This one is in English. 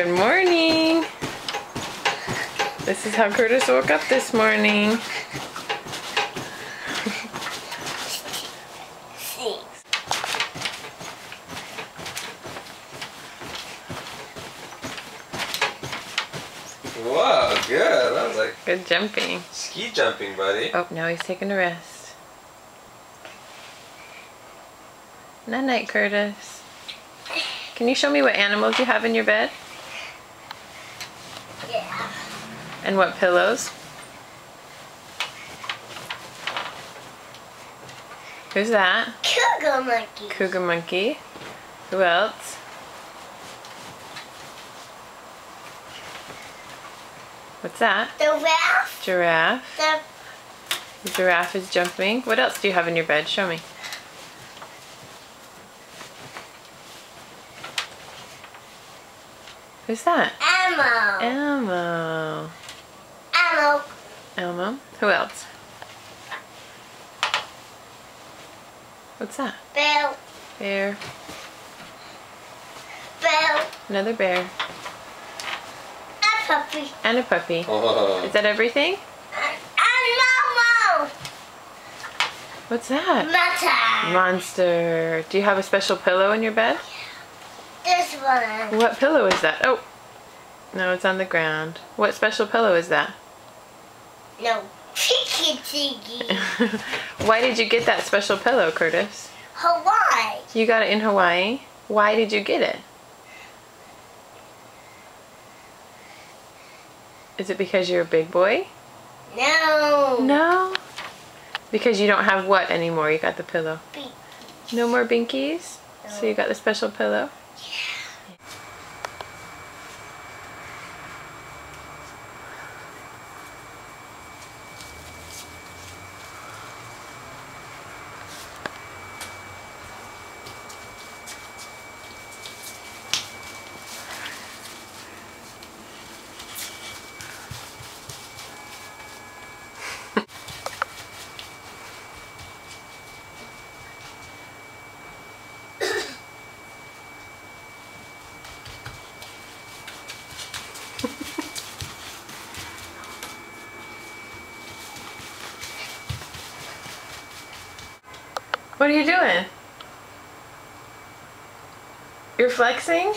Good morning. This is how Curtis woke up this morning. Wow, good. That was like good jumping. Ski jumping, buddy. Oh, now he's taking a rest. Night night, Curtis. Can you show me what animals you have in your bed? Yeah. And what pillows? Who's that? Cougar monkey. Cougar monkey. Who else? What's that? The giraffe. Giraffe. The giraffe is jumping. What else do you have in your bed? Show me. Who's that? Elmo. Elmo. Elmo. Elmo. Who else? What's that? Bill. Bear. Bill. Another bear. A puppy. And a puppy. Oh. Is that everything? And Momo. What's that? Monster. Monster. Do you have a special pillow in your bed? This one. What pillow is that? Oh. No, it's on the ground. What special pillow is that? No. Tiki tiki. Why did you get that special pillow, Curtis? Hawaii. You got it in Hawaii. Why did you get it? Is it because you're a big boy? No. No? Because you don't have what anymore? You got the pillow. Beak. No more binkies? So you got the special pillow? What are you doing? You're flexing?